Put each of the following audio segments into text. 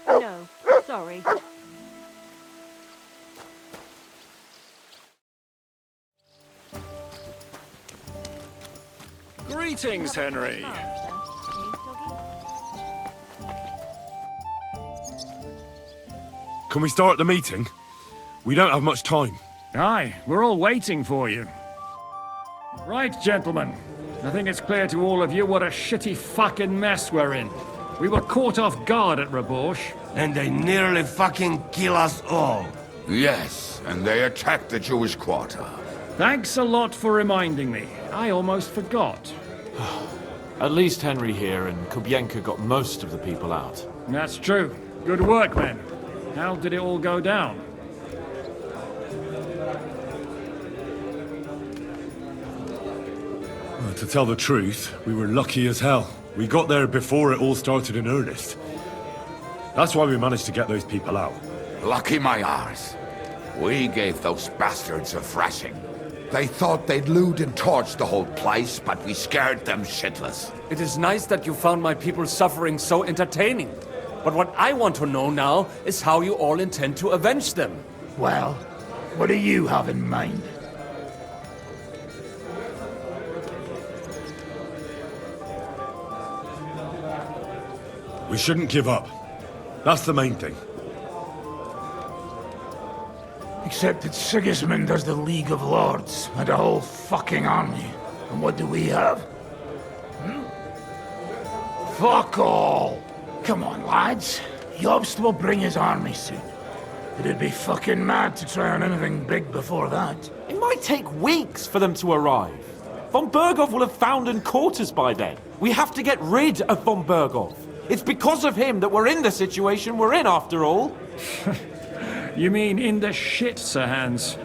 No, sorry. Greetings, Henry. Can we start the meeting? We don't have much time. Aye, we're all waiting for you. Right, gentlemen. I think it's clear to all of you what a shitty fucking mess we're in. We were caught off guard at Rabosh. And they nearly fucking kill us all. Yes, and they attacked the Jewish quarter. Thanks a lot for reminding me. I almost forgot. At least Henry here and Kubienka got most of the people out. That's true. Good work, men. How did it all go down? Well, to tell the truth, we were lucky as hell. We got there before it all started in earnest. That's why we managed to get those people out. Lucky my arse. We gave those bastards a thrashing. They thought they'd loot and torch the whole place, but we scared them shitless. It is nice that you found my people's suffering so entertaining. But what I want to know now is how you all intend to avenge them. Well, what do you have in mind? We shouldn't give up. That's the main thing. Except that Sigismund has the League of Lords and a whole fucking army. And what do we have? Fuck all! Come on, lads. Jobst will bring his army soon. It'd be fucking mad to try on anything big before that. It might take weeks for them to arrive. Von Berghoff will have found and caught us by then. We have to get rid of Von Berghoff. It's because of him that we're in the situation we're in, after all. You mean in the shit, Sir Hans?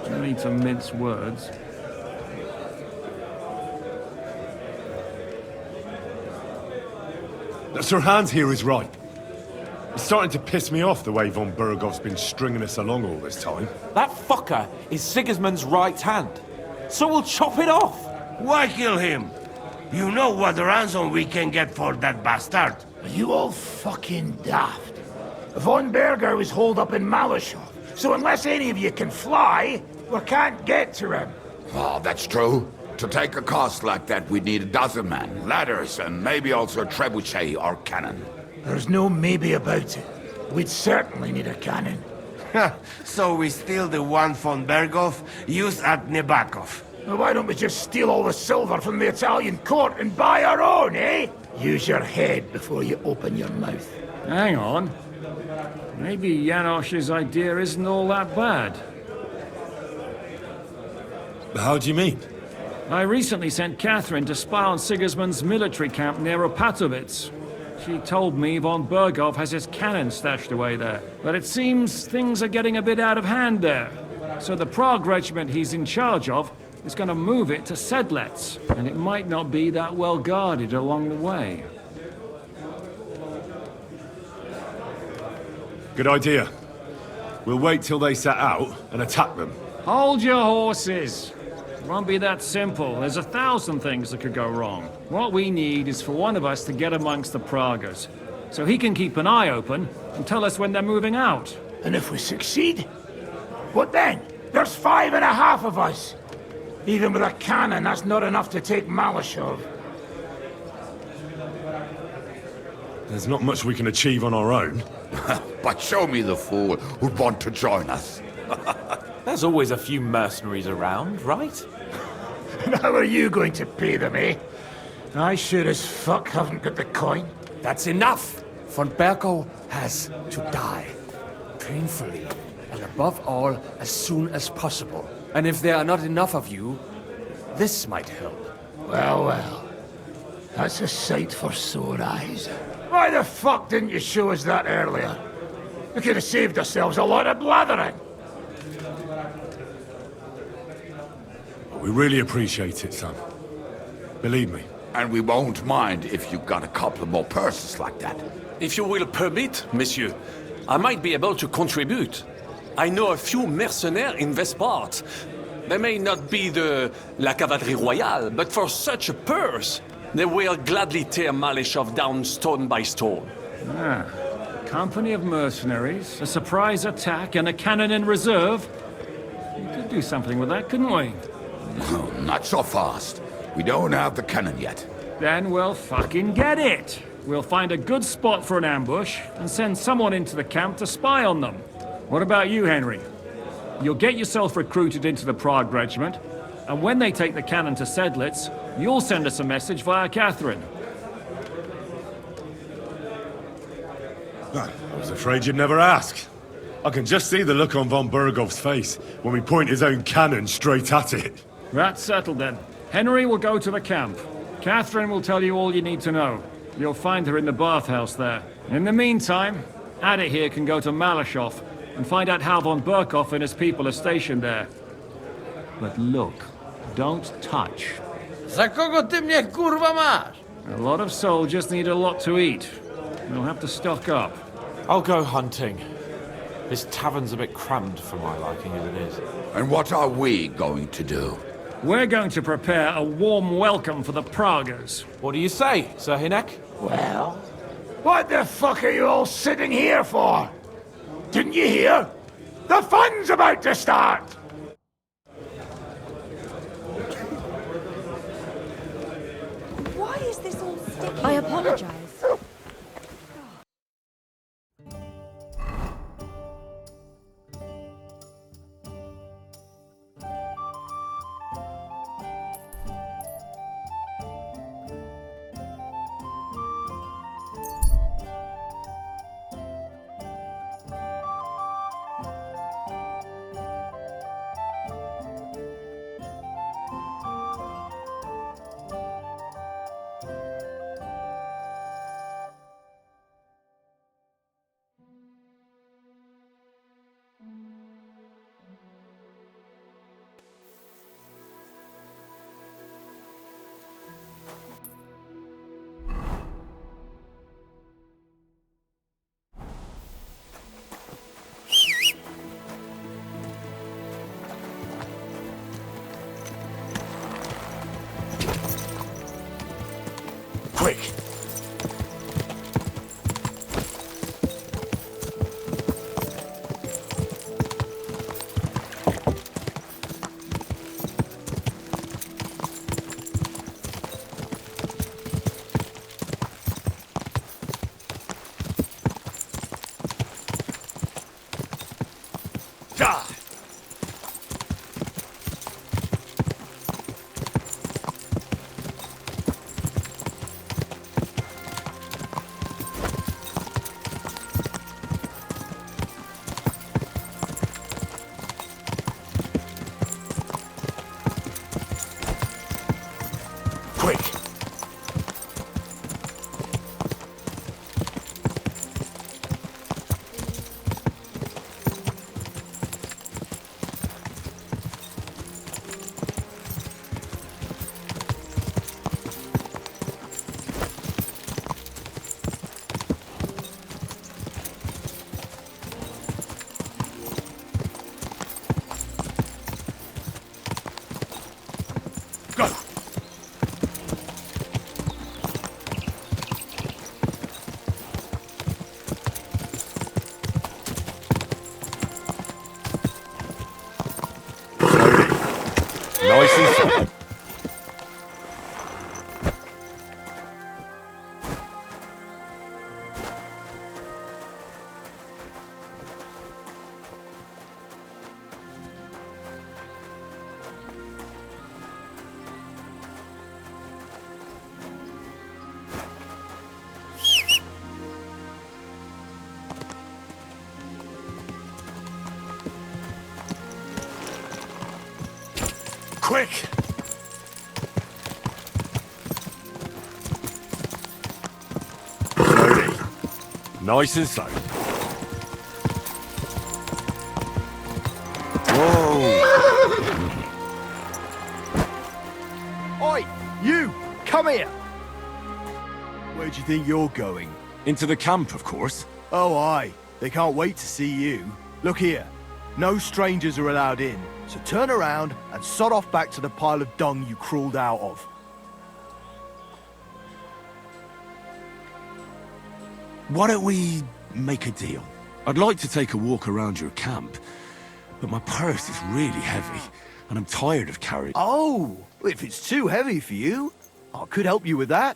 No need to mince words. Sir Hans here is right. It's starting to piss me off the way Von Berghoff's been stringing us along all this time. That fucker is Sigismund's right hand. So we'll chop it off. Why kill him? You know what ransom we can get for that bastard. Are you all fucking daft? Von Berger was holed up in Malashov, so unless any of you can fly, we can't get to him. Oh, that's true. To take a cost like that, we'd need a dozen men, ladders, and maybe also a trebuchet or cannon. There's no maybe about it. We'd certainly need a cannon. So we steal the one von Berghoff, use at Nebakov. Well, why don't we just steal all the silver from the Italian court and buy our own, eh? Use your head before you open your mouth. Hang on. Maybe Janosch's idea isn't all that bad. How do you mean? I recently sent Catherine to spy on Sigismund's military camp near Opatovitz. She told me Von Berghoff has his cannon stashed away there. But it seems things are getting a bit out of hand there. So the Prague regiment he's in charge of is going to move it to Sedlets. And it might not be that well guarded along the way. Good idea. We'll wait till they set out and attack them. Hold your horses! It won't be that simple. There's 1,000 things that could go wrong. What we need is for one of us to get amongst the Praguers, so he can keep an eye open and tell us when they're moving out. And if we succeed? What then? There's 5.5 of us. Even with a cannon, that's not enough to take Malashov. There's not much we can achieve on our own. But show me the fool who'd want to join us. There's always a few mercenaries around, right? And how are you going to pay them, eh? I sure as fuck haven't got the coin. That's enough! Von Berghoff has to die. Painfully. And above all, as soon as possible. And if there are not enough of you, this might help. Well, well. That's a sight for sore eyes. Why the fuck didn't you show us that earlier? We could have saved ourselves a lot of blathering. We really appreciate it, son. Believe me. And we won't mind if you've got a couple more purses like that. If you will permit, monsieur, I might be able to contribute. I know a few mercenaires in this part. They may not be la cavalerie royale, but for such a purse, they will gladly tear Malashov down stone by stone. Ah, a company of mercenaries, a surprise attack, and a cannon in reserve. We could do something with that, couldn't we? No, not so fast. We don't have the cannon yet. Then we'll fucking get it. We'll find a good spot for an ambush and send someone into the camp to spy on them. What about you, Henry? You'll get yourself recruited into the Prague Regiment, and when they take the cannon to Sedlitz, you'll send us a message via Catherine. I was afraid you'd never ask. I can just see the look on von Bergov's face when we point his own cannon straight at it. That's settled then. Henry will go to the camp. Catherine will tell you all you need to know. You'll find her in the bathhouse there. In the meantime, Ada here can go to Malashov and find out how von Berkov and his people are stationed there. But look, don't touch. Za kogo ty mnie kurwa masz? A lot of soldiers need a lot to eat. They'll have to stock up. I'll go hunting. This tavern's a bit crammed for my liking as it is. And what are we going to do? We're going to prepare a warm welcome for the Praguers. What do you say, Sir Hinek? Well, what the fuck are you all sitting here for? Didn't you hear? The fun's about to start! Why is this all sticky? I apologize. Quick! Nice and slow. Quick! Slowly. Nice and slow. Oi! You! Come here! Where do you think you're going? Into the camp, of course. Oh, aye. They can't wait to see you. Look here. No strangers are allowed in, so turn around and sod off back to the pile of dung you crawled out of. Why don't we make a deal? I'd like to take a walk around your camp, but my purse is really heavy, and I'm tired of carrying... Oh, if it's too heavy for you, I could help you with that.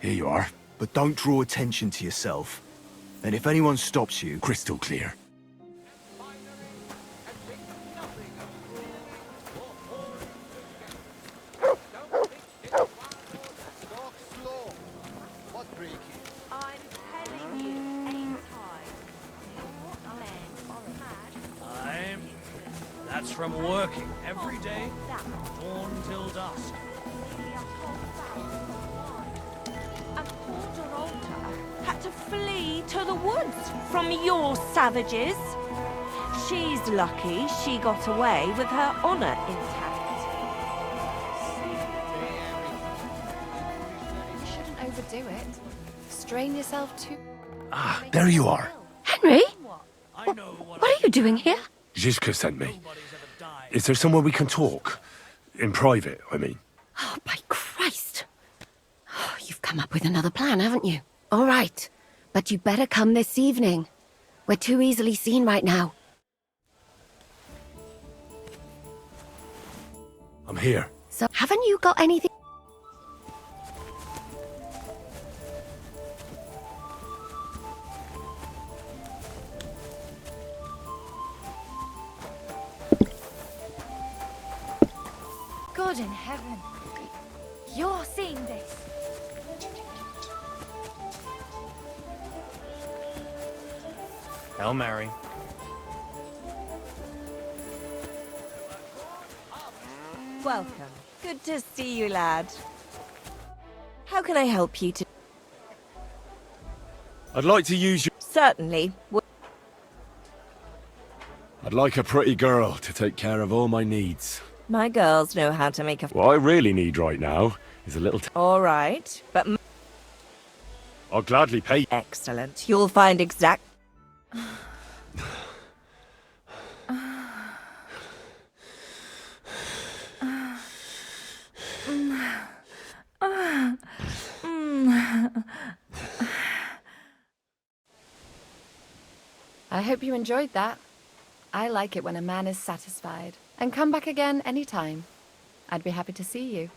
Here you are. But don't draw attention to yourself. And if anyone stops you... Crystal clear. That's from working every day, dawn till dusk. And poor Dorota had to flee to the woods from your savages. She's lucky she got away with her honor intact. You shouldn't overdo it. Strain yourself too. Ah, there you are. Henry? What are you doing here? Zizka sent me. Is there somewhere we can talk? In private, I mean. Oh, by Christ. Oh, you've come up with another plan, haven't you? All right. But you better come this evening. We're too easily seen right now. I'm here. So, haven't you got anything? God in heaven. You're seeing this. Hail Mary. Welcome. Good to see you, lad. How can I help you to... I'd like to use your... Certainly. I'd like a pretty girl to take care of all my needs. My girls know how to make a... What I really need right now is a little... All right, but... I'll gladly pay... Excellent. You'll find exact... I hope you enjoyed that. I like it when a man is satisfied. And come back again anytime. I'd be happy to see you.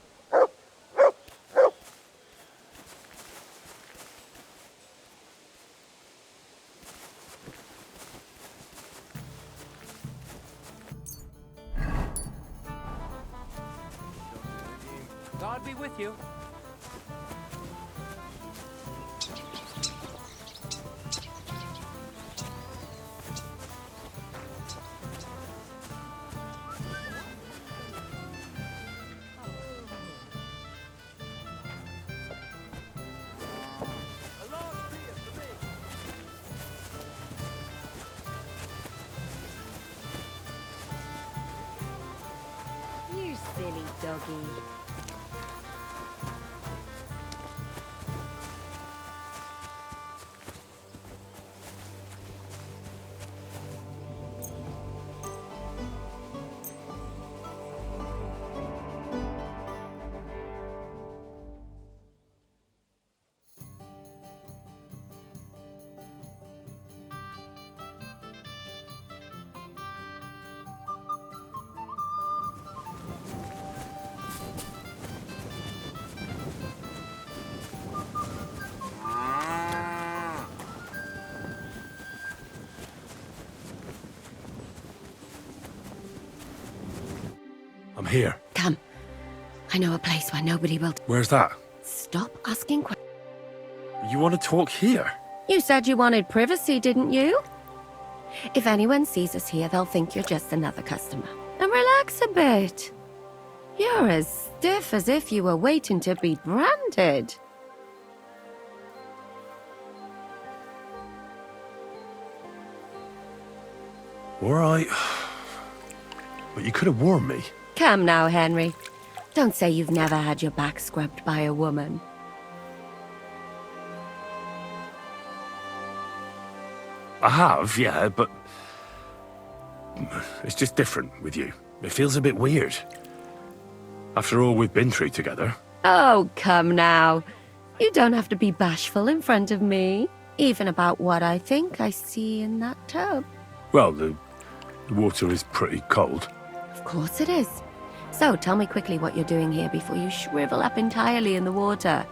God be with you. You silly doggy. I'm here. Come. I know a place where nobody will... Where's that? Stop asking questions. You want to talk here? You said you wanted privacy, didn't you? If anyone sees us here, they'll think you're just another customer. And relax a bit. You're as stiff as if you were waiting to be branded. All right. But you could have warned me. Come now, Henry. Don't say you've never had your back scrubbed by a woman. I have, yeah, but... It's just different with you. It feels a bit weird. After all we've been through together. Oh, come now. You don't have to be bashful in front of me, even about what I think I see in that tub. Well, the water is pretty cold. Of course it is. So tell me quickly what you're doing here before you shrivel up entirely in the water.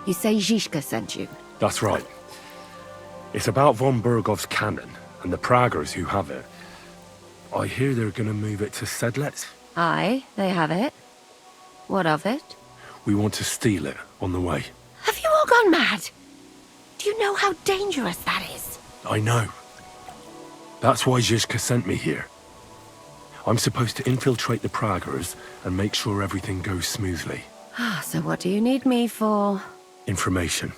You say Zizka sent you? That's right. It's about von Bergov's cannon and the Praggers who have it. I hear they're gonna move it to Sedlets. Aye, they have it. What of it? We want to steal it on the way. Have you all gone mad? Do you know how dangerous that is? I know. That's why Zizka sent me here. I'm supposed to infiltrate the Praggers and make sure everything goes smoothly. So what do you need me for? Information.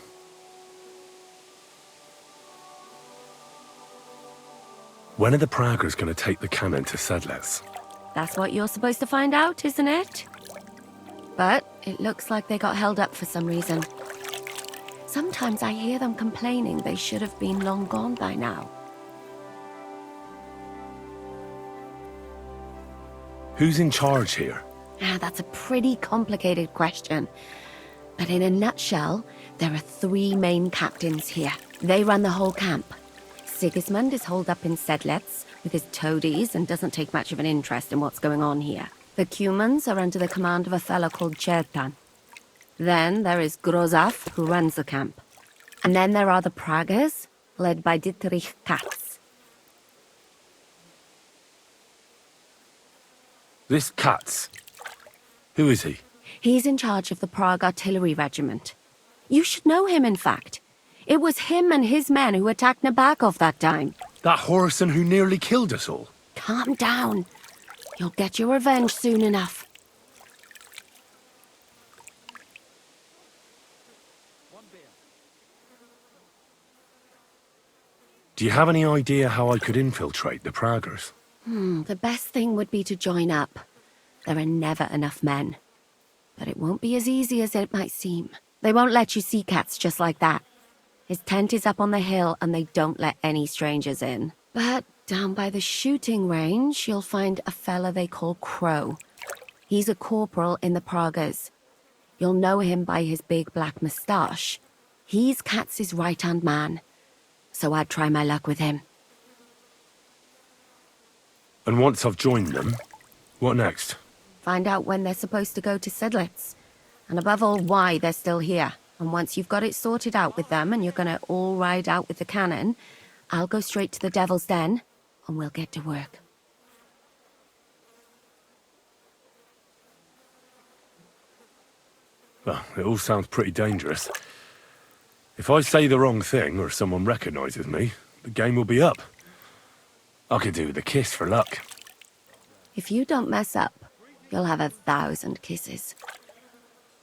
When are the Praggers going to take the cannon to Sedlets? That's what you're supposed to find out, isn't it? But it looks like they got held up for some reason. Sometimes I hear them complaining they should have been long gone by now. Who's in charge here? That's a pretty complicated question. But in a nutshell, there are 3 main captains here. They run the whole camp. Sigismund is holed up in Sedlets with his toadies and doesn't take much of an interest in what's going on here. The Cumans are under the command of a fellow called Chertan. Then there is Grozaf, who runs the camp. And then there are the Praggers, led by Dietrich Katz. This Katz. Who is he? He's in charge of the Prague Artillery Regiment. You should know him, in fact. It was him and his men who attacked Nabokov that time. That Horison who nearly killed us all. Calm down. You'll get your revenge soon enough. Do you have any idea how I could infiltrate the Praggers? The best thing would be to join up. There are never enough men. But it won't be as easy as it might seem. They won't let you see Katz just like that. His tent is up on the hill and they don't let any strangers in. But down by the shooting range, you'll find a fella they call Crow. He's a corporal in the Praggers. You'll know him by his big black moustache. He's Katz's right-hand man. So I'd try my luck with him. And once I've joined them, what next? Find out when they're supposed to go to Sedlets. And above all, why they're still here. And once you've got it sorted out with them and you're gonna all ride out with the cannon, I'll go straight to the Devil's Den and we'll get to work. Well, it all sounds pretty dangerous. If I say the wrong thing or someone recognizes me, the game will be up. I could do with a kiss for luck. If you don't mess up, you'll have 1,000 kisses.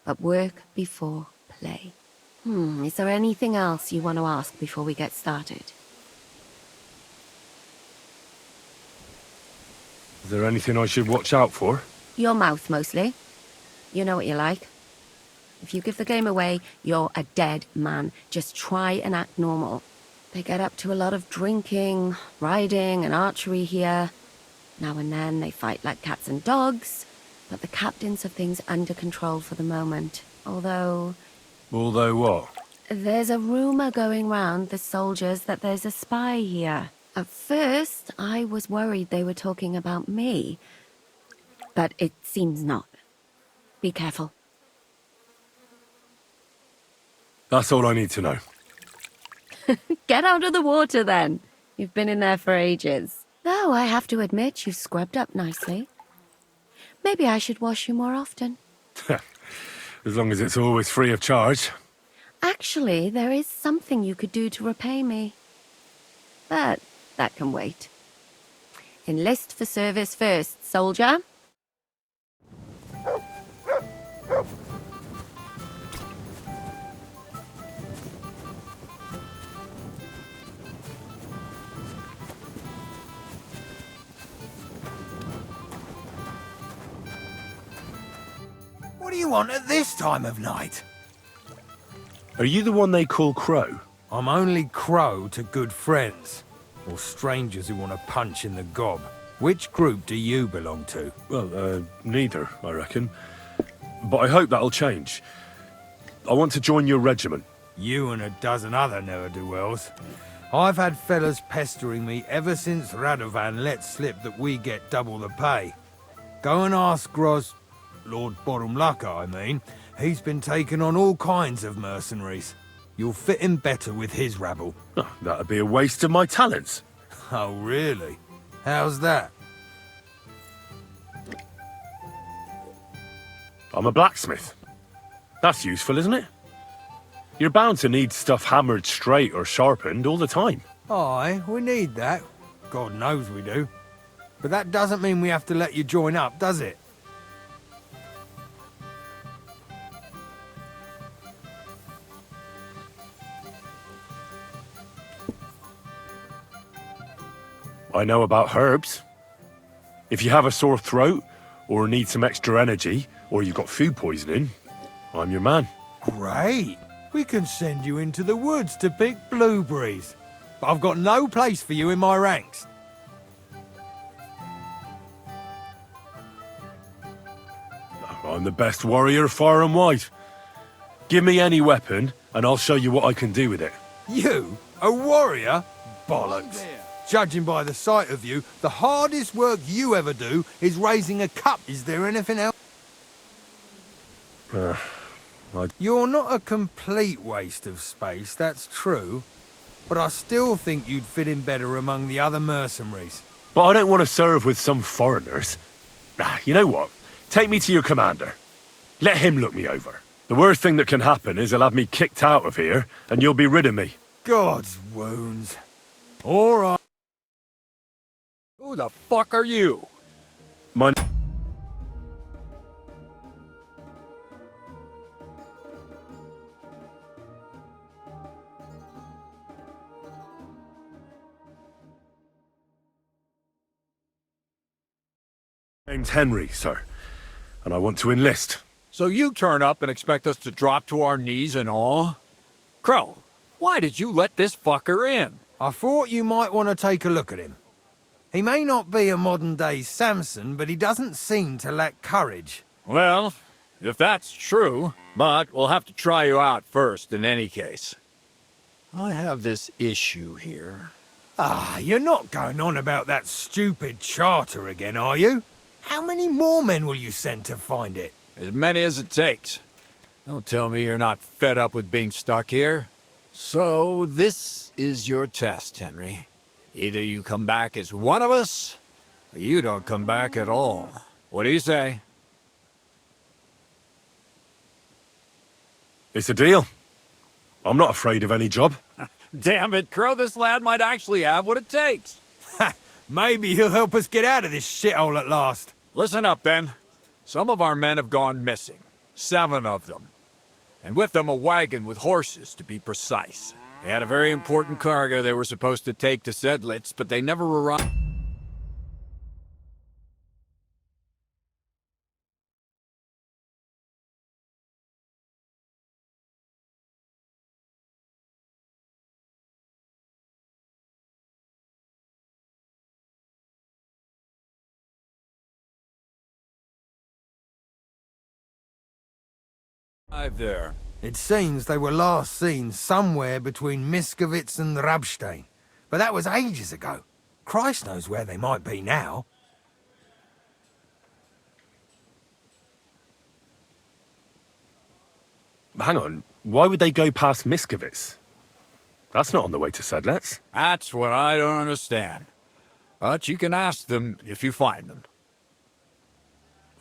But work before play. Is there anything else you want to ask before we get started? Is there anything I should watch out for? Your mouth, mostly. You know what you like. If you give the game away, you're a dead man. Just try and act normal. They get up to a lot of drinking, riding, and archery here. Now and then they fight like cats and dogs, but the captains have things under control for the moment. Although what? There's a rumor going round the soldiers that there's a spy here. At first, I was worried they were talking about me. But it seems not. Be careful. That's all I need to know. Get out of the water, then. You've been in there for ages. Though I have to admit, you've scrubbed up nicely. Maybe I should wash you more often. As long as it's always free of charge. Actually, there is something you could do to repay me. But that can wait. Enlist for service first, soldier. What do you want at this time of night? Are you the one they call Crow? I'm only Crow to good friends, or strangers who want to punch in the gob. Which group do you belong to? Well, neither, I reckon. But I hope that'll change. I want to join your regiment. You and a dozen other ne'er-do-wells. I've had fellas pestering me ever since Radovan let slip that we get double the pay. Go and ask Lord Borumlaka, I mean. He's been taking on all kinds of mercenaries. You'll fit in better with his rabble. Oh, that'd be a waste of my talents. Oh, really? How's that? I'm a blacksmith. That's useful, isn't it? You're bound to need stuff hammered straight or sharpened all the time. Aye, we need that. God knows we do. But that doesn't mean we have to let you join up, does it? I know about herbs. If you have a sore throat, or need some extra energy, or you've got food poisoning, I'm your man. Great. We can send you into the woods to pick blueberries. But I've got no place for you in my ranks. I'm the best warrior far and wide. Give me any weapon, and I'll show you what I can do with it. You? A warrior? Bollocks. Judging by the sight of you, the hardest work you ever do is raising a cup. Is there anything else? You're not a complete waste of space, that's true. But I still think you'd fit in better among the other mercenaries. But I don't want to serve with some foreigners. You know what? Take me to your commander. Let him look me over. The worst thing that can happen is he'll have me kicked out of here, and you'll be rid of me. God's wounds. All right. Who the fuck are you? My name's Henry, sir, and I want to enlist. So you turn up and expect us to drop to our knees in awe? Crow, why did you let this fucker in? I thought you might want to take a look at him. He may not be a modern-day Samson, but he doesn't seem to lack courage. Well, if that's true, but we'll have to try you out first in any case. I have this issue here. Ah, you're not going on about that stupid charter again, are you? How many more men will you send to find it? As many as it takes. Don't tell me you're not fed up with being stuck here. So, this is your test, Henry. Either you come back as one of us, or you don't come back at all. What do you say? It's a deal. I'm not afraid of any job. Damn it, Crow, this lad might actually have what it takes. Maybe he'll help us get out of this shithole at last. Listen up, then. Some of our men have gone missing. 7 of them. And with them a wagon with horses, to be precise. They had a very important cargo they were supposed to take to Sedlitz, but they never arrived. There. It seems they were last seen somewhere between Miskovitz and Rabstein. But that was ages ago. Christ knows where they might be now. Hang on, why would they go past Miskovitz? That's not on the way to Sedlitz. That's what I don't understand. But you can ask them if you find them.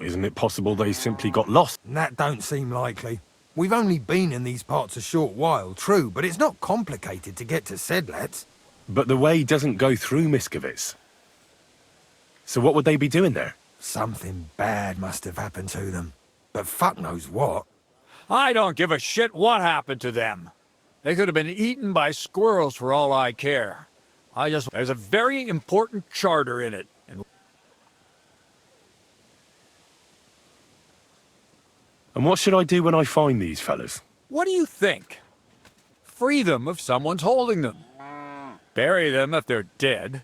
Isn't it possible they simply got lost? That don't seem likely. We've only been in these parts a short while, true, but it's not complicated to get to Sedlitz. But the way doesn't go through Miskovitz. So what would they be doing there? Something bad must have happened to them. But fuck knows what. I don't give a shit what happened to them. They could have been eaten by squirrels for all I care. There's a very important charter in it. And what should I do when I find these fellas? What do you think? Free them if someone's holding them. Bury them if they're dead.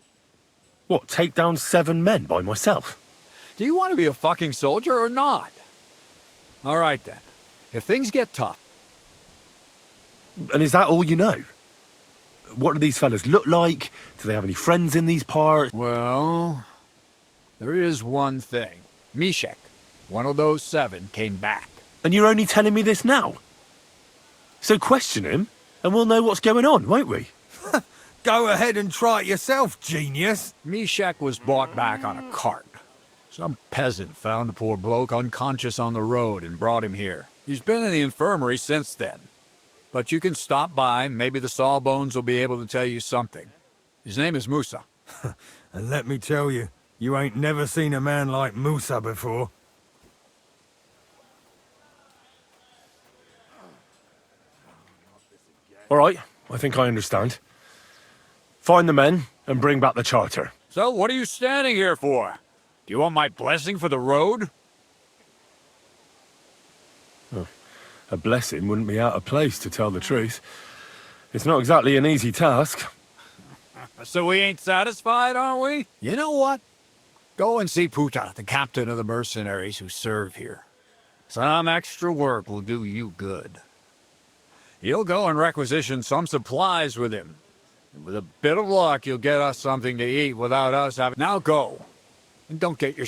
What, take down 7 men by myself? Do you want to be a fucking soldier or not? All right then. If things get tough, And is that all you know? What do these fellas look like? Do they have any friends in these parts? Well, there is one thing. Mishek, one of those 7, came back. And you're only telling me this now? So question him, and we'll know what's going on, won't we? Go ahead and try it yourself, genius. Mishek was brought back on a cart. Some peasant found the poor bloke unconscious on the road and brought him here. He's been in the infirmary since then. But you can stop by, maybe the Sawbones will be able to tell you something. His name is Musa. And let me tell you, you ain't never seen a man like Musa before. All right, I think I understand. Find the men and bring back the charter. So what are you standing here for? Do you want my blessing for the road? Oh, a blessing wouldn't be out of place, to tell the truth. It's not exactly an easy task. So we ain't satisfied, aren't we? You know what? Go and see Puta, the captain of the mercenaries who serve here. Some extra work will do you good. He'll go and requisition some supplies with him. And with a bit of luck, you'll get us something to eat without us having... Now go. And don't get your...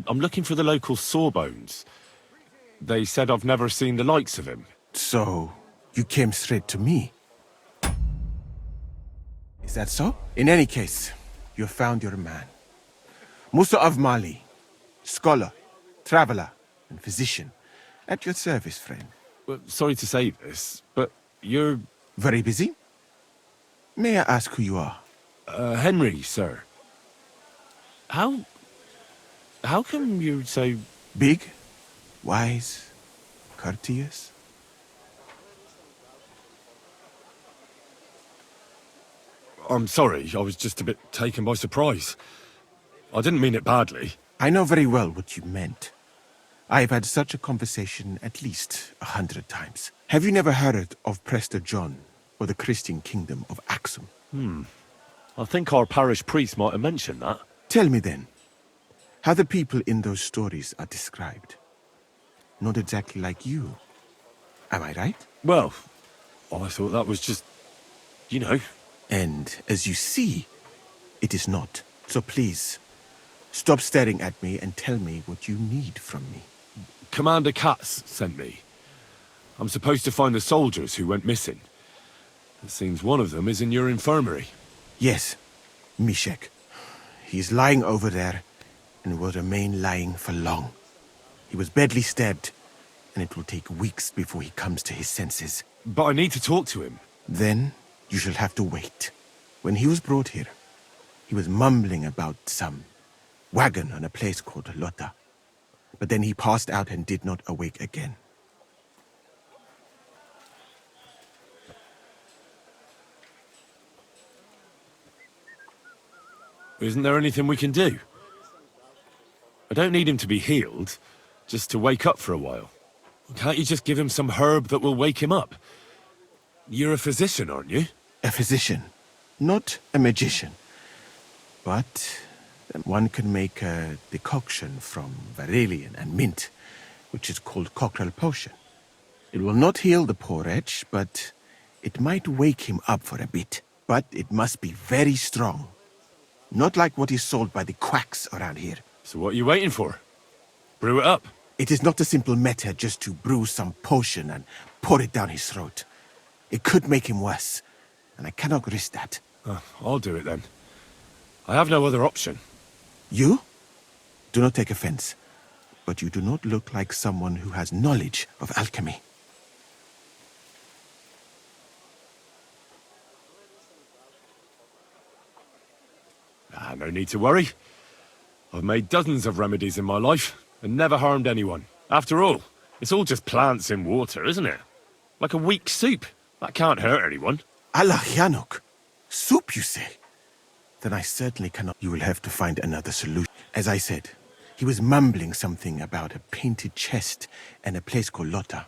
I'm looking for the local Sawbones. They said I've never seen the likes of him. So, you came straight to me? Is that so? In any case, you have found your man. Musa of Mali, scholar, traveler, and physician. At your service, friend. Well, sorry to say this, but you're... Very busy? May I ask who you are? Henry, sir. How come you're so... Big, wise, courteous? I'm sorry, I was just a bit taken by surprise. I didn't mean it badly. I know very well what you meant. I've had such a conversation at least 100 times. Have you never heard of Prester John, or the Christian kingdom of Axum? I think our parish priest might have mentioned that. Tell me then, how the people in those stories are described. Not exactly like you. Am I right? Well, I thought that was just... you know. And as you see, it is not. So please, stop staring at me and tell me what you need from me. Commander Katz sent me. I'm supposed to find the soldiers who went missing. It seems one of them is in your infirmary. Yes, Mishek. He's lying over there, and will remain lying for long. He was badly stabbed, and it will take weeks before he comes to his senses. But I need to talk to him. Then you shall have to wait. When he was brought here, he was mumbling about some wagon on a place called Lota. But then he passed out and did not awake again. Isn't there anything we can do? I don't need him to be healed, just to wake up for a while. Can't you just give him some herb that will wake him up? You're a physician, aren't you? A physician, not a magician. But one can make a decoction from valerian and mint, which is called cockerel potion. It will not heal the poor wretch, but it might wake him up for a bit. But it must be very strong. Not like what is sold by the quacks around here. So what are you waiting for? Brew it up. It is not a simple matter just to brew some potion and pour it down his throat. It could make him worse, and I cannot risk that. I'll do it then. I have no other option. You? Do not take offense, but you do not look like someone who has knowledge of alchemy. No need to worry. I've made dozens of remedies in my life, and never harmed anyone. After all, it's all just plants in water, isn't it? Like a weak soup. That can't hurt anyone. Allah Yanuk. Soup, you say? Then I certainly cannot. You will have to find another solution. As I said, he was mumbling something about a painted chest and a place called Lota.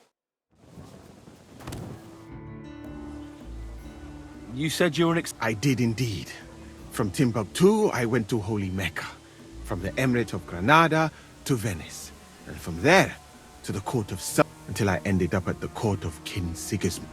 You said you were I did indeed. From Timbuktu, I went to Holy Mecca. From the Emirate of Granada to Venice. And from there to the court of Sun, until I ended up at the court of King Sigismund.